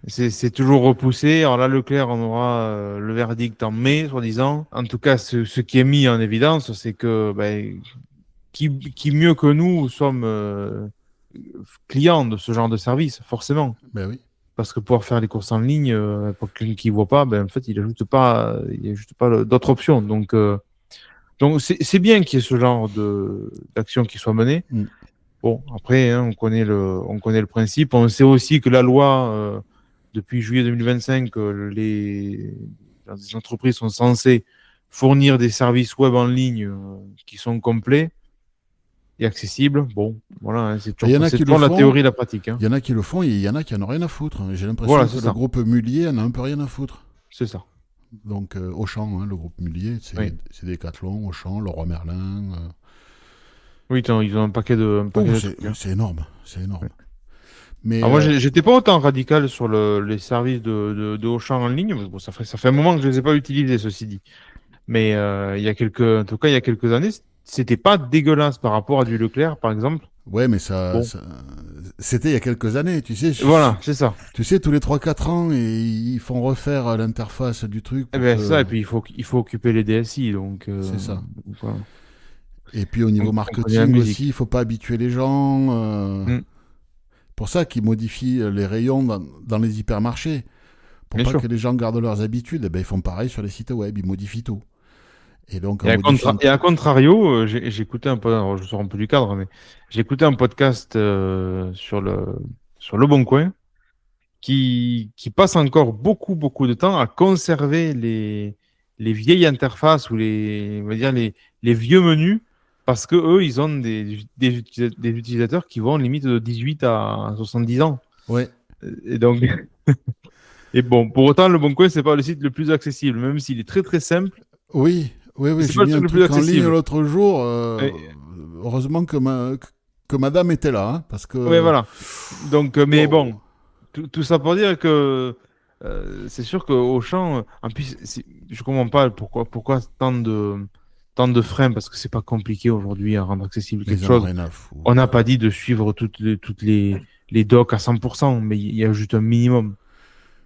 C'est toujours repoussé. Alors là, Leclerc, on aura le verdict en mai, soi-disant. En tout cas, ce qui est mis en évidence, c'est que qui mieux que nous sommes clients de ce genre de service, forcément. Ben oui. Parce que pouvoir faire les courses en ligne, pour quelqu'un qui ne voit pas, en fait, il n'ajoute pas d'autres options. Donc c'est bien qu'il y ait ce genre d'action qui soit menée. Bon, après, on connaît le principe. On sait aussi que la loi, depuis juillet 2025, les entreprises sont censées fournir des services web en ligne qui sont complets et accessible. Bon, voilà, c'est toujours la théorie et la pratique. Il y en a qui le font et il y en a qui n'en ont rien à foutre. J'ai l'impression que le groupe Mullier en a un peu rien à foutre. C'est ça. Donc Auchan, le groupe Mullier, c'est Decathlon, Auchan, Leroy Merlin. Oui, ils ont un paquet Oh, de trucs, hein. c'est énorme, c'est énorme. Mais Alors moi, j'étais pas autant radical sur les services de Auchan en ligne. Mais bon, ça fait un moment que je les ai pas utilisés, ceci dit. Mais en tout cas, il y a quelques années, c'était pas dégueulasse par rapport à du Leclerc, par exemple. ouais, mais Bon, c'était il y a quelques années, tu sais. voilà, c'est ça. Tu sais, tous les 3-4 ans, ils font refaire l'interface du truc Eh pour ben, te... c'est ça. Et puis il faut occuper les DSI, C'est ça. voilà. Et puis au niveau Donc, on connaît la marketing aussi, musique. il faut pas habituer les gens. Mm, Pour ça qu'ils modifient les rayons dans les hypermarchés. Pour bien pas sûr. que les gens gardent leurs habitudes, eh ben, ils font pareil sur les sites web, ils modifient tout. Et donc Et en modifiant... à contrario, j'ai écouté un peu, alors je sors un peu du cadre, mais j'ai écouté un podcast sur le Bon Coin qui passe encore beaucoup de temps à conserver les vieilles interfaces ou on va dire les vieux menus parce que eux, ils ont des utilisateurs qui vont limite de 18 à 70 ans. Ouais. Et donc, et bon, pour autant, le Bon Coin, c'est pas le site le plus accessible, même s'il est très simple, Oui, oui, mais oui, c'est j'ai pas le mis un truc le plus truc en ligne accessible. l'autre jour. Et- Heureusement que madame était là, hein, parce ouais, que... voilà. Donc, mais Wow. bon. Tout ça pour dire que c'est sûr qu'Auchan, en plus, je comprends pas pourquoi tant de freins, parce que c'est pas compliqué aujourd'hui à rendre accessible Mais quelque ils en ont chose. rien à On n'a foutre. pas dit de suivre toutes les docs à 100%, mais il y a juste un minimum.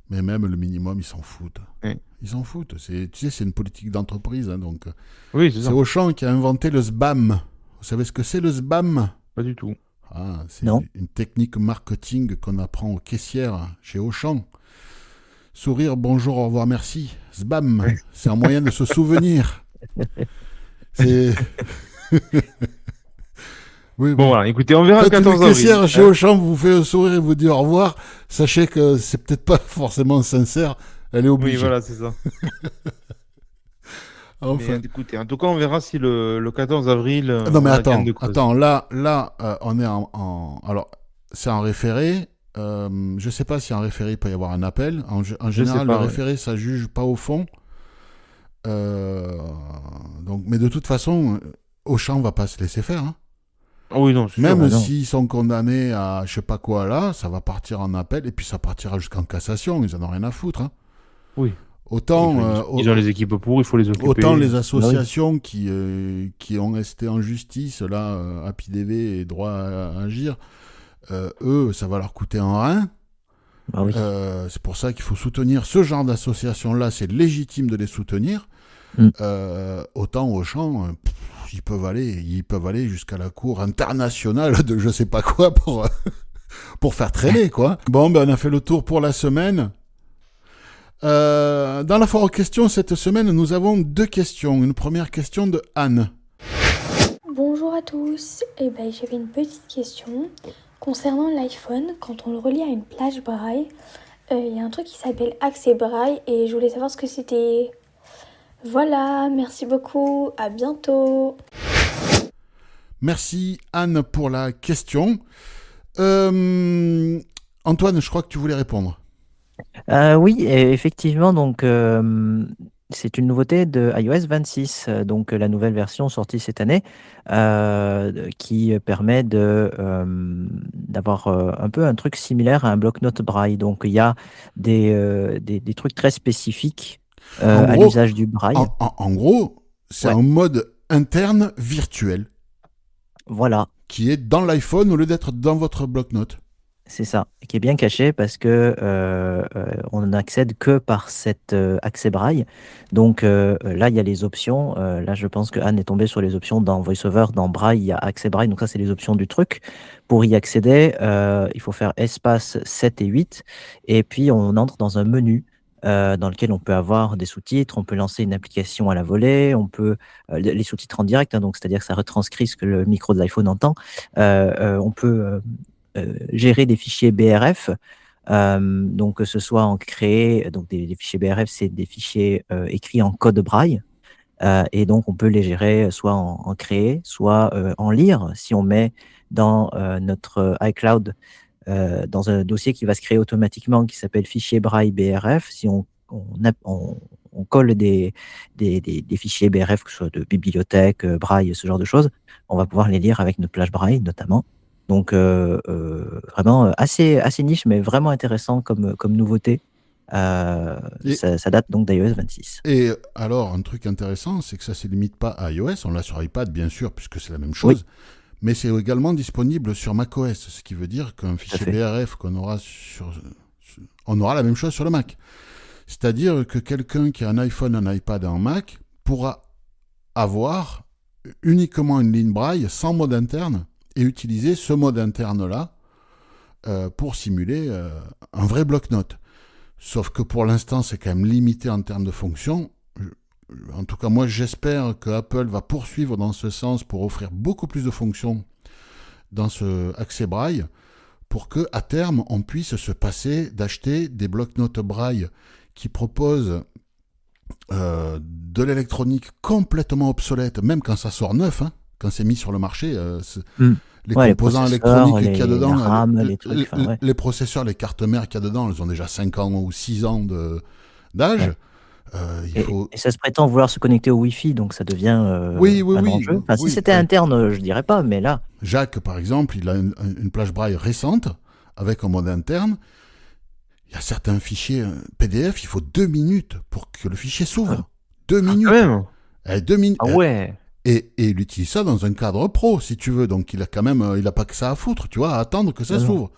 Mais même le minimum, ils s'en foutent. Ouais. Ils s'en foutent. Tu sais, c'est une politique d'entreprise. Hein, donc, Oui, c'est c'est ça. Auchan qui a inventé le SBAM. Vous savez ce que c'est le SBAM? Pas du tout. C'est Non. une technique marketing qu'on apprend aux caissières chez Auchan. Sourire, bonjour, au revoir, merci. SBAM. Ouais. C'est un moyen de se souvenir. C'est... Oui, Bon, oui. voilà, écoutez, on verra le Quand une 14 avril. caissière chez Hein. Auchan vous fait un sourire et vous dit au revoir, sachez que c'est peut-être pas forcément sincère. Elle est Oui, obligée. voilà, c'est ça. Mais Enfin. écoutez, en tout cas, on verra si le 14 avril, Non mais on a gain attends, de cause. attends, là, on est alors c'est en référé. Je sais pas si en référé il peut y avoir un appel. En Je sais général, le pas, ouais. référé ça juge pas au fond. Donc, mais de toute façon, Auchan va pas se laisser faire. Hein. Ah oui, non, c'est sûr. Même bah non. s'ils sont condamnés à je sais pas quoi là, ça va partir en appel et puis ça partira jusqu'en cassation. Ils en ont rien à foutre. Hein. Oui. Autant, Ils ont les équipes pour, il faut les occuper. autant les associations qui ont resté en justice, là, Happy DV et Droit à agir, eux, ça va leur coûter un rein. Bah oui. C'est pour ça qu'il faut soutenir ce genre d'associations-là, c'est légitime de les soutenir. Mm. Autant Auchan, ils peuvent aller jusqu'à la cour internationale de je sais pas quoi pour faire traîner, quoi. Bon, ben, on a fait le tour pour la semaine. Dans la foire aux questions, cette semaine, nous avons 2 questions. Une première question de Anne. Bonjour à tous, j'avais une petite question concernant l'iPhone. Quand on le relie à une plage braille, il y a un truc qui s'appelle accès braille et je voulais savoir ce que c'était. Voilà, merci beaucoup, à bientôt. Merci Anne pour la question. Antoine, je crois que tu voulais répondre. Oui, effectivement, donc c'est une nouveauté de iOS 26, donc la nouvelle version sortie cette année, qui permet d'avoir un peu un truc similaire à un bloc-notes braille. Donc il y a des trucs très spécifiques En à gros, l'usage du braille. En gros, c'est Ouais. un mode interne virtuel Voilà. qui est dans l'iPhone au lieu d'être dans votre bloc-notes. C'est ça, qui est bien caché parce que on n'accède que par cet accès braille. Donc là, il y a les options. Là, je pense que Anne est tombée sur les options dans VoiceOver, dans Braille, il y a accès braille. Donc ça, c'est les options du truc. Pour y accéder, il faut faire espace 7 et 8. Et puis, on entre dans un menu dans lequel on peut avoir des sous-titres, on peut lancer une application à la volée, on peut les sous-titres en direct, hein, donc c'est-à-dire que ça retranscrit ce que le micro de l'iPhone entend. On peut gérer des fichiers BRF, donc que ce soit en créé, donc des fichiers BRF, c'est des fichiers écrits en code braille, et donc on peut les gérer soit en créé, soit en lire, si on met dans notre iCloud, dans un dossier qui va se créer automatiquement, qui s'appelle fichier braille BRF, si on on colle des fichiers BRF, que ce soit de bibliothèque, braille, ce genre de choses, on va pouvoir les lire avec notre plage braille notamment. Donc vraiment assez niche, mais vraiment intéressant comme nouveauté. Et- Ça date donc d'iOS 26. Et alors, un truc intéressant, c'est que ça ne se limite pas à iOS. On l'a sur iPad, bien sûr, puisque c'est la même chose. Mais c'est également disponible sur macOS, ce qui veut dire qu'un fichier fait. BRF on aura la même chose sur le Mac. C'est-à-dire que quelqu'un qui a un iPhone, un iPad et un Mac pourra avoir uniquement une ligne braille sans mode interne et utiliser ce mode interne-là pour simuler un vrai bloc-notes. Sauf que pour l'instant, c'est quand même limité en termes de fonctions. En tout cas, moi, j'espère que Apple va poursuivre dans ce sens pour offrir beaucoup plus de fonctions dans ce accès braille pour qu'à terme, on puisse se passer d'acheter des blocs-notes braille qui proposent de l'électronique complètement obsolète, même quand ça sort neuf, hein, quand c'est mis sur le marché. Les composants électroniques qu'il y a dedans, la RAM, les trucs, les processeurs, les cartes mères qu'il y a dedans, elles ont déjà 5 ans ou 6 ans d'âge. Et ça se prétend vouloir se connecter au Wi-Fi, donc ça devient un enjeu. Enfin, si c'était interne, je dirais pas, mais là... Jacques, par exemple, il a une plage braille récente avec un mode interne. Il y a certains fichiers PDF, il faut 2 minutes pour que le fichier s'ouvre. 2 minutes. Quand même. 2 minutes. Ah ouais. Et il utilise ça dans un cadre pro, si tu veux. Donc, il a quand même, il n'a pas que ça à foutre, tu vois, à attendre que ça s'ouvre.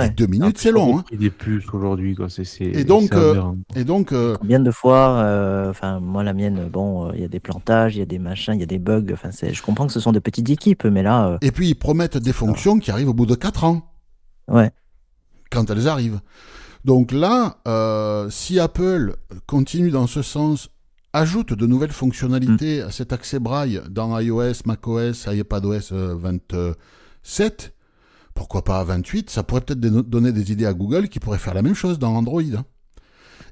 Et 2 minutes, c'est long. Il est plus aujourd'hui, quoi. Et donc, combien de fois, moi, la mienne, il y a des plantages, il y a des machins, il y a des bugs. Je comprends que ce sont de petites équipes, mais là... Et puis, ils promettent des fonctions qui arrivent au bout de 4 ans. Ouais. Quand elles arrivent. Donc là, si Apple continue dans ce sens, ajoute de nouvelles fonctionnalités à cet accès braille dans iOS, macOS, iPadOS 27, pourquoi pas à 28, ça pourrait peut-être donner des idées à Google qui pourrait faire la même chose dans Android. Hein.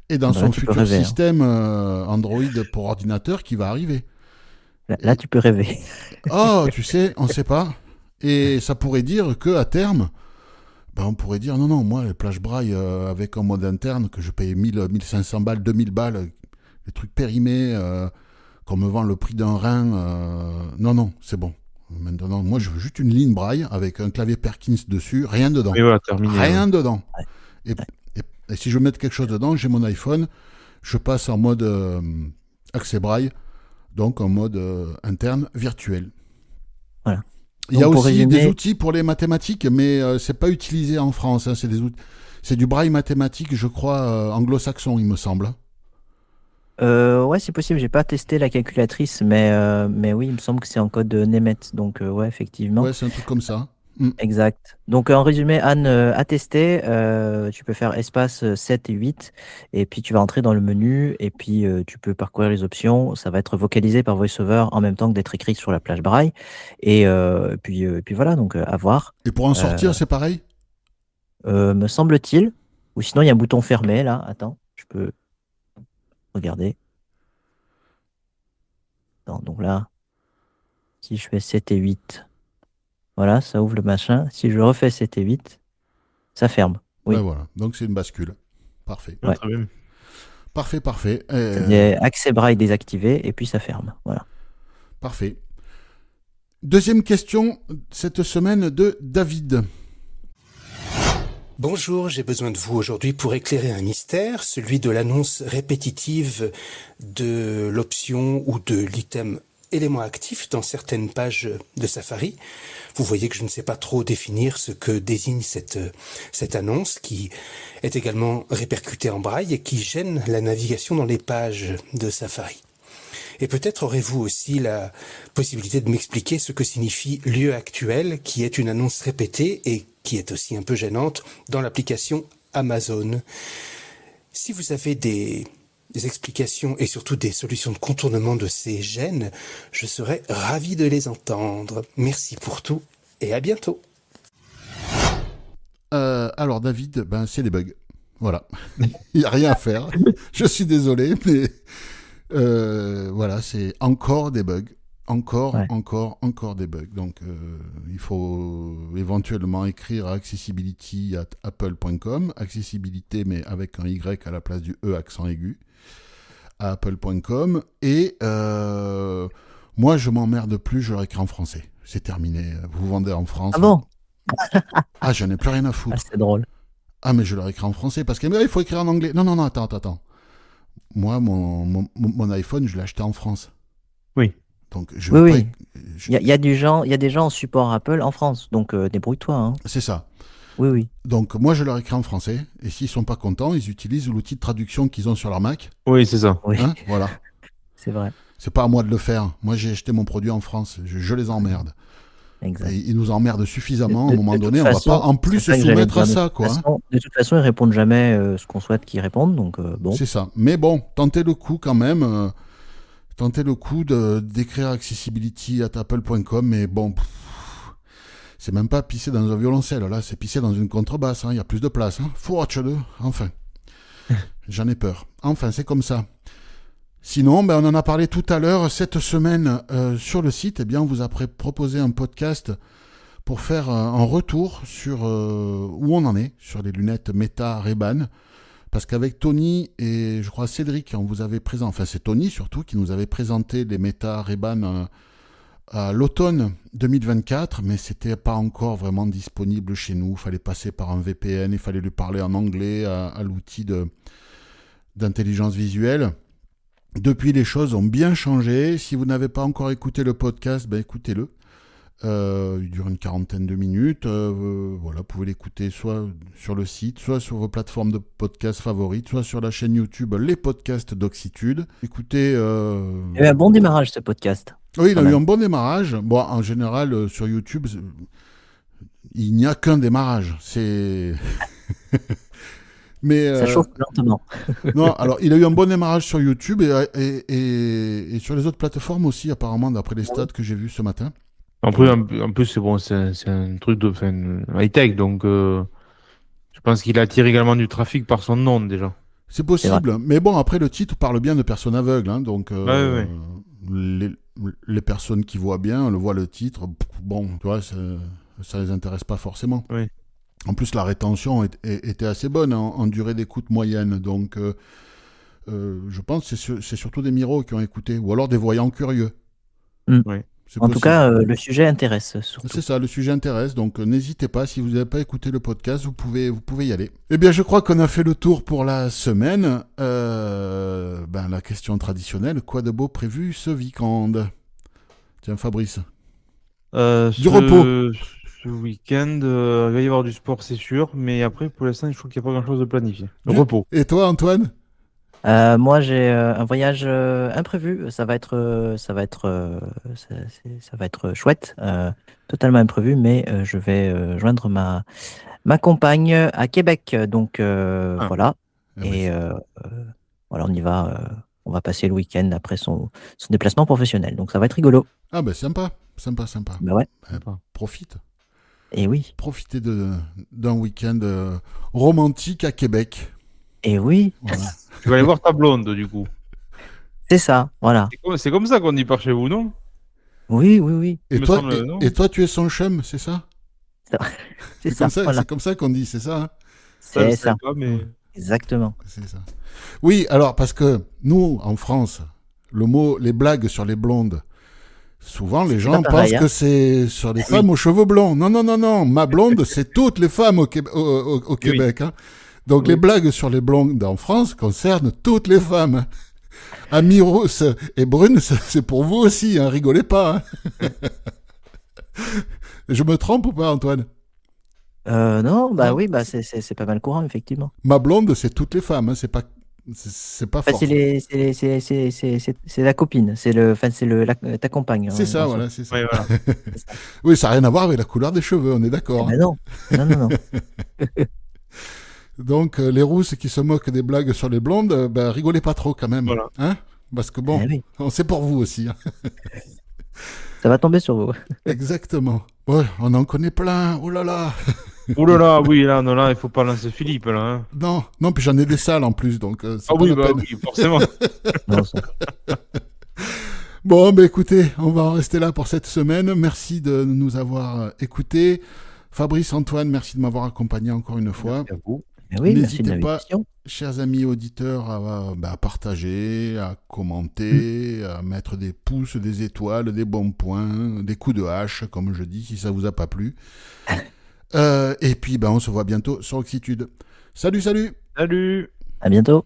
Et dans son futur système Android pour ordinateur qui va arriver. Là, tu peux rêver. Oh, tu sais, on ne sait pas. Et ça pourrait dire qu'à terme, on pourrait dire non, moi, les plages braille avec un mode interne que je paye 1500 balles, 2000 balles, les trucs périmés, qu'on me vend le prix d'un rein, non, c'est bon. Maintenant, moi, je veux juste une ligne braille avec un clavier Perkins dessus, rien dedans. Et voilà, terminé. Rien dedans. Ouais. Et si je veux mettre quelque chose dedans, j'ai mon iPhone, je passe en mode accès braille, donc en mode interne virtuel. Voilà. Il y a aussi des outils pour les mathématiques, mais c'est pas utilisé en France. Hein, c'est du braille mathématique, je crois, anglo-saxon, il me semble. Ouais, c'est possible. J'ai pas testé la calculatrice, mais oui, il me semble que c'est en code Nemeth. Donc, ouais, effectivement. Ouais, c'est un truc comme ça. Exact. Donc, en résumé, Anne a testé. Tu peux faire espace 7 et 8. Et puis, tu vas entrer dans le menu. Et puis, tu peux parcourir les options. Ça va être vocalisé par VoiceOver en même temps que d'être écrit sur la plage braille. Et puis voilà, donc à voir. Et pour en sortir, c'est pareil ? Me semble-t-il. Ou sinon, il y a un bouton fermé, là. Attends, je peux regarder. Donc là, si je fais 7 et 8, voilà, ça ouvre le machin. Si je refais 7 et 8, ça ferme. Oui. Ben voilà, donc c'est une bascule. Parfait. Ouais. Très bien. Parfait. Accès braille désactivé et puis ça ferme. Voilà. Parfait. Deuxième question cette semaine de David. Bonjour, j'ai besoin de vous aujourd'hui pour éclairer un mystère, celui de l'annonce répétitive de l'option ou de l'item élément actif dans certaines pages de Safari. Vous voyez que je ne sais pas trop définir ce que désigne cette annonce qui est également répercutée en braille et qui gêne la navigation dans les pages de Safari. Et peut-être aurez-vous aussi la possibilité de m'expliquer ce que signifie lieu actuel, qui est une annonce répétée et qui est aussi un peu gênante dans l'application Amazon. Si vous avez des explications et surtout des solutions de contournement de ces gênes, je serais ravi de les entendre. Merci pour tout et à bientôt. Alors David, c'est les bugs. Voilà. Il n'y a rien à faire. Je suis désolé, mais voilà, c'est encore des bugs. Encore des bugs. Donc, il faut éventuellement écrire à accessibility@apple.com. Accessibilité, mais avec un Y à la place du E accent aigu. à apple.com. Et moi, je m'emmerde plus, je leur écris en français. C'est terminé. Vous vendez en France. Ah bon? Ah, j'en ai plus rien à Ah, foutre. c'est drôle. Ah, mais je leur écris en français parce qu'il faut écrire en anglais. Non, attends. Moi, mon iPhone, je l'ai acheté en France. Oui. Donc, je Oui, veux oui. pas. Il y a des gens en support Apple en France, donc débrouille-toi. Hein. C'est ça. Oui, oui. Donc, moi, je leur écris en français. Et s'ils sont pas contents, ils utilisent l'outil de traduction qu'ils ont sur leur Mac. Oui, c'est ça. Oui, Hein, voilà. c'est vrai. C'est pas à moi de le faire. Moi, j'ai acheté mon produit en France. Je les emmerde. Exact. Et ils nous emmerdent suffisamment. À un De moment toute donné, façon, on va pas en plus c'est se ça que j'allais soumettre à dire, ça, quoi. Hein. De toute façon, ils répondent jamais ce qu'on souhaite qu'ils répondent, donc bon. C'est ça. Mais bon, tentez le coup quand même. Tentez le coup d'écrire accessibility@apple.com. Mais bon, c'est même pas pisser dans un violoncelle. Là, c'est pisser dans une contrebasse. Il y a plus de place. Faut-le. Enfin, j'en ai peur. Enfin, c'est comme ça. Sinon, on en a parlé tout à l'heure. Cette semaine, sur le site, on vous a proposé un podcast pour faire un retour sur où on en est, sur les lunettes Meta Ray-Ban. Parce qu'avec Tony et je crois Cédric, on vous avait présenté, enfin c'est Tony surtout, qui nous avait présenté les Meta Ray-Ban à l'automne 2024, mais c'était pas encore vraiment disponible chez nous. Il fallait passer par un VPN, il fallait lui parler en anglais à l'outil d'intelligence visuelle. Depuis, les choses ont bien changé. Si vous n'avez pas encore écouté le podcast, écoutez-le. Il dure une quarantaine de minutes. Voilà, vous pouvez l'écouter soit sur le site, soit sur vos plateformes de podcast favorites, soit sur la chaîne YouTube Les Podcasts d'Oxitude. Écoutez... Il y a eu un bon démarrage, ce podcast. Oui, il a Quand eu même. un bon démarrage. Bon, en général, sur YouTube, il n'y a qu'un démarrage. C'est... Mais, Ça chauffe lentement. non, alors il a eu un bon démarrage sur YouTube et sur les autres plateformes aussi, apparemment, d'après les stats que j'ai vus ce matin. En plus, c'est bon, c'est un truc de high-tech, donc je pense qu'il attire également du trafic par son nom déjà. C'est possible, mais bon, après le titre parle bien de personnes aveugles, hein, donc Ouais. les personnes qui voient bien, le voient le titre, bon, tu vois, ça les intéresse pas forcément. Oui. En plus, la rétention était assez bonne en durée d'écoute moyenne, donc je pense que c'est surtout des miros qui ont écouté, ou alors des voyants curieux. Oui. C'est En tout possible. cas, le sujet intéresse surtout. C'est ça, le sujet intéresse, donc n'hésitez pas, si vous n'avez pas écouté le podcast, vous pouvez y aller. Eh bien, je crois qu'on a fait le tour pour la semaine. La question traditionnelle, quoi de beau prévu ce week-end? Tiens, Fabrice. Du repos. Ce week-end, il va y avoir du sport, c'est sûr, mais après, pour l'instant, je trouve qu'il n'y a pas grand-chose de planifié. Le repos. Et toi, Antoine? Moi, j'ai un voyage imprévu. Ça va être chouette, totalement imprévu, mais je vais joindre ma compagne à Québec. Donc voilà. Et voilà, on y va. On va passer le week-end après son déplacement professionnel. Donc ça va être rigolo. Ah ben sympa. Bah ouais. Profite. Et oui. Profitez d'un week-end romantique à Québec. Et oui. Voilà. Tu vas aller voir ta blonde, du coup. C'est ça, voilà. C'est comme ça qu'on dit par chez vous, non? Oui, oui, oui. Et me toi, semble, non et toi, tu es son chum, c'est ça? C'est ça, voilà. C'est comme ça qu'on dit, c'est ça, hein? je C'est sais ça. pas, mais... Exactement. C'est ça. Oui, alors, parce que nous, en France, le mot, les blagues sur les blondes, souvent les gens pas pareil, pensent que c'est sur les femmes aux cheveux blonds. Non. Ma blonde, c'est toutes les femmes au Québec. Hein. Donc les blagues sur les blondes en France concernent toutes les femmes. Amis rousses et brunes, c'est pour vous aussi, hein, rigolez pas. Hein. Je me trompe ou pas, Antoine? Non, Non. oui, c'est pas mal courant, effectivement. Ma blonde, c'est toutes les femmes, hein, c'est pas Enfin, fort. c'est la copine, ta compagne. C'est ça, en voilà, soi. c'est ça. Ouais, voilà. Oui, ça n'a rien à voir avec la couleur des cheveux, on est d'accord. Eh ben non. Donc, les rousses qui se moquent des blagues sur les blondes, rigolez pas trop quand même. Voilà. Hein? Parce que bon, Eh oui, c'est pour vous aussi. Hein. ça va tomber sur vous. Exactement. Ouais, on en connaît plein. Oh là là. Ouh là là, oui, là, il faut pas lancer Philippe, là. Hein. Non, puis j'en ai des salles en plus, donc c'est Ah pas oui, la peine. oui, forcément. Non, ça- Bon, écoutez, on va en rester là pour cette semaine. Merci de nous avoir écoutés. Fabrice, Antoine, merci de m'avoir accompagné encore une fois. Merci à vous. Eh oui, merci de N'hésitez pas, l'invitation. chers amis auditeurs, à partager, à commenter, à mettre des pouces, des étoiles, des bons points, des coups de hache, comme je dis, si ça vous a pas plu. Et puis, on se voit bientôt sur Oxytude. Salut, salut! Salut! À bientôt.